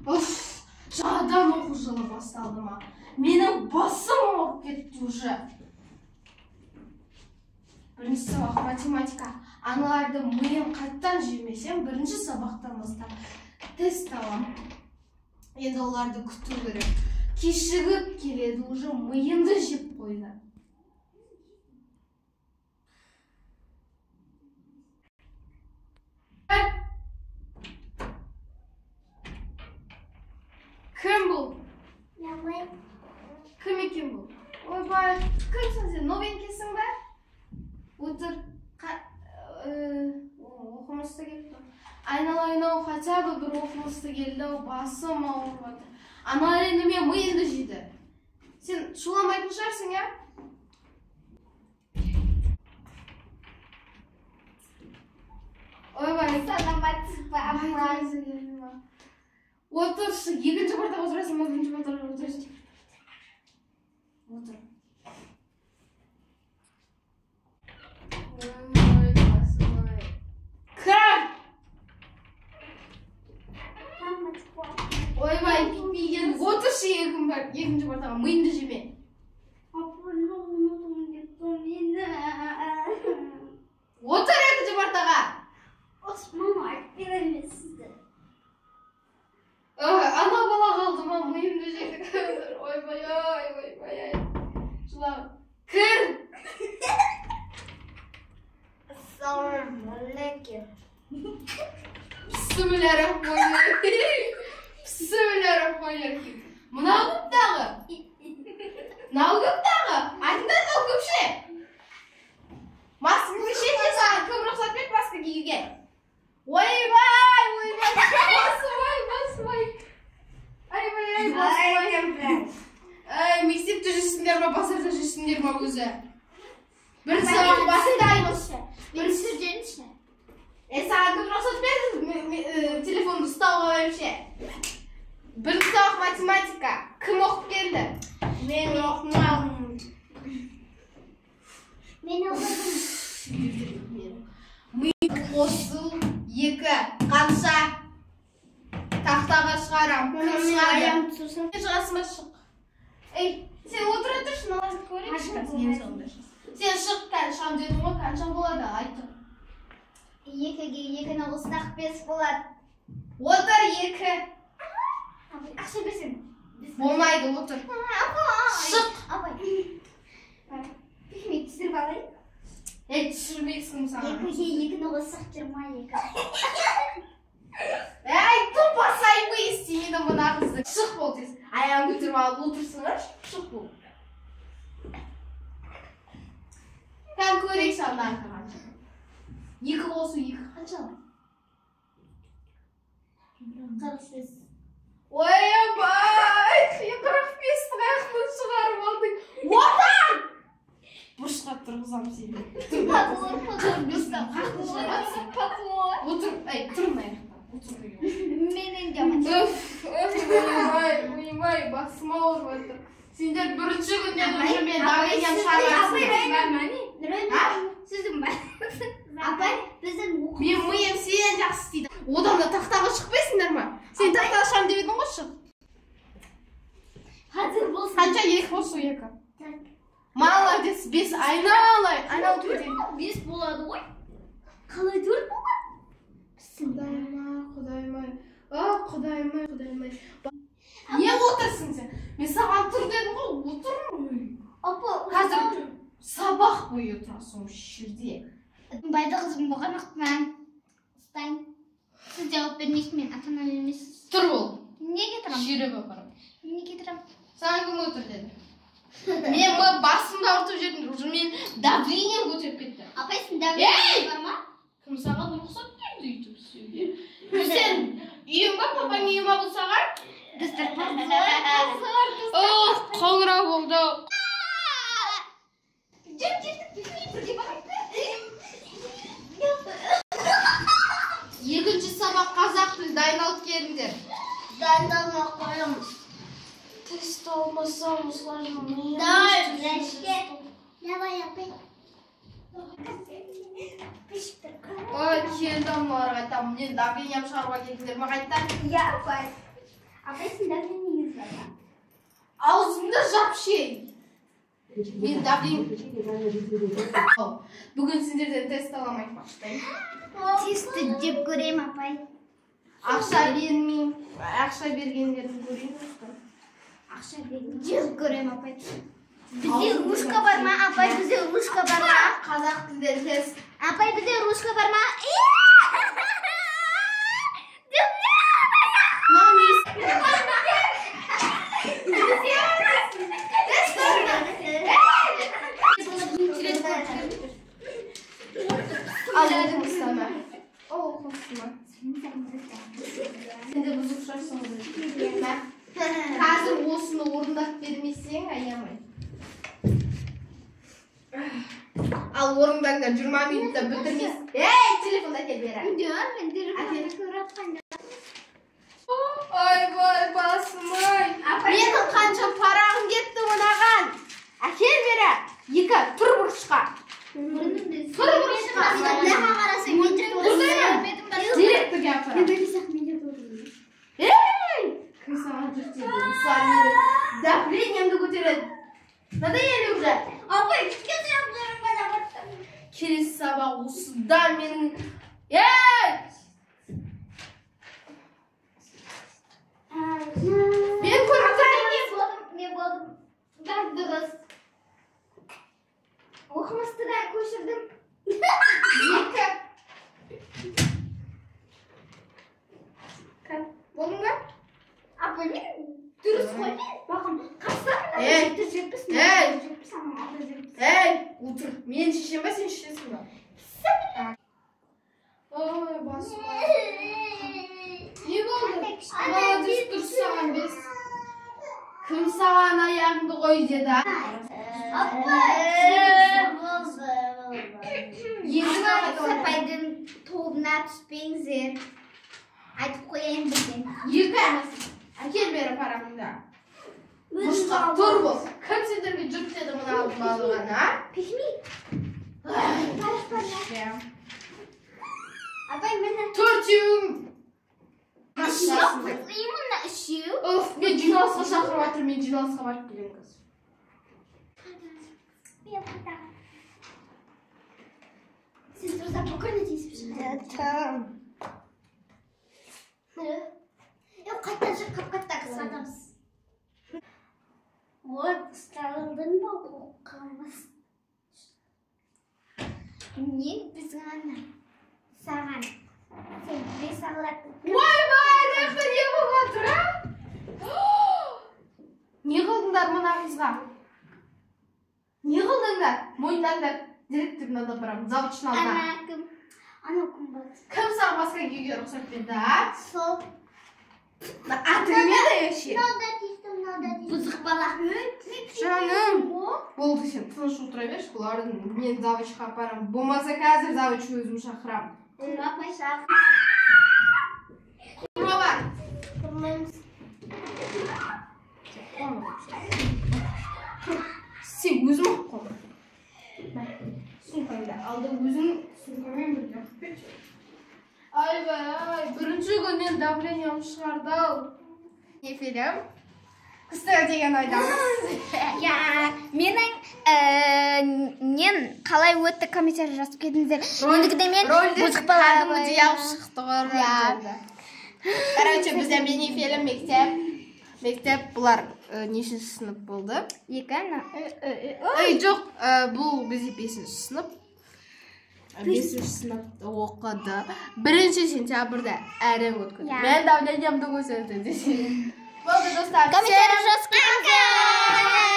Уф, жаңадан оқу жылы басталды ма? Менің басым ауырып кетті уже. Бірінші сабақ математика. Аналарды миым қайттан жемесем, бірінші сабақтан бастап тест алам. Енді оларды күту керек. Кешігіп келеді, уже миымды жеп қойды. Кім бұл? Кім екен бұл? Ойбай, кімсің сен? Новенькесің бе? Отыр. Оқымысты келді. Айналайын-ау, хотя бы бір оқымысты келді, басым ауырып жатыр. Аналар енді мен миымды жейді. Сен шуламайтын шығарсың, я? Ойбай, саламатсыз ба, апа? Отыршы, екінші партаға отырасың ба, бірінші партаға отырасың? Отыр. Ой, басым-ай. Кім? Ойбай, кетпейген. Отыршы, екінші партаға, миымды жеме. Апа, ұмытып кетті мені. Отыр екінші партаға. Осман айтып беремін сізді. Ана бала қалды ма, миымды жедік. Ойбай. Жылағын. Кір! Ассалаумағалейкум. Бісмиллахиррахманиррахим. Мынау көптағы? Мынау көптағы? Айтыңдар мынау көпше? Маска кішенде саған кім рұқсат берді маска киюге? Ойбай, басым-ай. Басым-ай. Мектепте жүрсіңдер ма, базарда жүрсіңдер ма өзі? Бірінші сабақ бастаймыз. Бірінші жүргенші. Саған кім рұқсат берді телефонды ұстауға өйше? Бірінші сабақ математика. Кім оқып келді? Мен оқымадым. Мен оқыдым. Ми қосыл 2 қанша? Тақтаға шығарам. Кім шығарам? Сен шығасың ба, шық. Сен отыра тұршын, аласың көрейін. Сен шық, қаншам дедің ғой, қаншам болады, айтыр. 2-ге 2-ні қоссақ 5 болады. Отыр 2. Ақша берсең. Болмайды, отыр. Шық. Апай. Пихмей түсіріп алайын. Түсірмексің саған. 2-ге 2-ні қоссақ 22. Тупо сайбы істемейді мұна қызды. Шық бол тез. Аяғын көтеріп алып отырсыңдар, шық бол. Кән көрейік шандан қанша. 2 қосу 2 қанша? 45. Ойбай! 45-ті қаяқтан шығарып алдың. Отыр! Бұрышқа тұрғызам сені. Отыр, тұрын аяқтан. Менен жаман. Ойбай, басым ауырып жатыр. Сендер бірінші күннен уже мен давлениям шығарасың. Сіздің ба? Апай, біздің оқу. Мен миым сен жақсы істейді. Одан да тақтаға шықпайсыңдар ма? Сен тақтаға шығам деп едің ғой, шық. Қазір болсын. Қанша 2 қосу 2? Молодец, 5 айналып кетейін. 5 болады ғой. Қалай 4 болады? Құдайым-ай. Не отырсың сен? Мен саған тұр дедім ғой, отырмын. Апа, Қазір сабақ бойы тұрасың осы жерде. Байды қызым болған ақпан. Ұстайын. Сіз жауап бермейсіз, мен ата-ана емессіз. Тұр ол. Неге тұрам? Жүріп оқырым. Неге тұрам? Саған кім отыр деді? Мен басымды ауыртып жердім, уже мен давлением көтеріп кетті. Апай, сен давлениең бар ма? Кім саған рұқсат берді өйтіп істеуге? Сен үйің ба, папаң үйі ма бұл саған? Қоңырау болды. Екінші сабақ қазақ тілі, дайындалып келіңдер. Дайындалмай қоямыз. Тест алмасам, осылай Давай, апай. Келдім, оларға айтамын. Мен давлениям шығаруға келдіңдер ме қайттан? Я, апай. Апай, сен давлениеңіз бар ма? Аузымда жапшей. Мен бүгін сендерден тест аламын айтпақшыдайым. Тесті деп көрем, апай. Ақша бермеймін. Ақша бергендерін көрейін. Ақша бермеймін. Жеп көрем, апай. Бізде ручка бар ма, апай? Бізде ручка бар ма? Қазақ тілден тест. Апай, бізде ручка бар ма? Al dedim sana. O kostuma. Sen de buzuk şaşsın. Hazır osunu orundap vermeysen ayamay. Al orundangda 20 minutda bitirmez. Hey, telefonda kel bera. Diyor, ben telefonda көріп қанда. Ay vay basmay. Menin qancha parağım ketdi onаған. Akel bera. 2 tur buruşqa. Директор гапыра. Эй! Красава жүрседі. Мысалы давлениемді көтереді. Надоели уже. Апай, кеткен Келесі сабақ осыдан менің... Эй! Мен көріп тұрмын. Не болдым? Бәрі дұрыс. Оқымысты да көшірдім. 2. Болдың ба? Апай, мен дұрыс қой. Бақым, қастарым. Ей! Ей! Ей! Ей! Отыр. Мен шешем ба, сен шешесің ба? Ой, басым. Не болды? Молодец, дұрыс саған бес. Кім саған аяғыңды қой деді? Сапайдың тобына түспеңіздер. Айтып қояйын бізден. 2 емес. Әкел бері парағыңда. Мұшқа тұр бол. Кім сендерге жүрт деді мұны алдын алған, а? Пешми. Апай, мені... 4-ім. Именно 3. Оф, мен жиналысқа шақырып жатырмын. Мен жиналысқа барып келемін қазір. Сіз тұрса бүкірді тесіп шығады. Tamam. Қайттан жүр, қап-қатта қысқатамыз. Ой, ұсталындың ба қоққамыз? Не біздің ана? Саған. Сен бес ағылатын. Vay рахмет, не болып жатыр, а? Не қылдыңдар мына қызға? Не қылдыңдар? Мойындаңдар. Директордың алдына барамын, завучтың алдына. Ана кім? Анау кім болды? Кім саған басқа күйге рұқсат берді, а? Сол. Атың не ше? Бұзық бала. Жаным. Болды сен, тыныш отыра берші, бұлардың мен завучқа апарамын. Болмаса қазір завуч өзім шақырамын. Апай шақыр. Құрма бар. Құрмаймыз. Сен өзім оққым. Сумкаңда алды өзің сумкамен бірге қып кетші. Айбай, бірінші күннен давлениям шығарды ау. Не фильм? Күстігі деген айдамыз. Менің қалай өтті комментарий жазып кетіңіздер. Ендігіде мен бұзық бала кәдімгідей алып шықты ғой рөлдерді. Короче, бізде бейнефильм мектеп бұлар нешінші сынып болды? 2. Жоқ, бұл бізде 5-ші сынып. 5-ші сыныпты оқыды. 1 сентябрьда әрең өткізді. Мен давлениямды көтерді десе. Болды достар. Комментарий жазып кетіңіздер.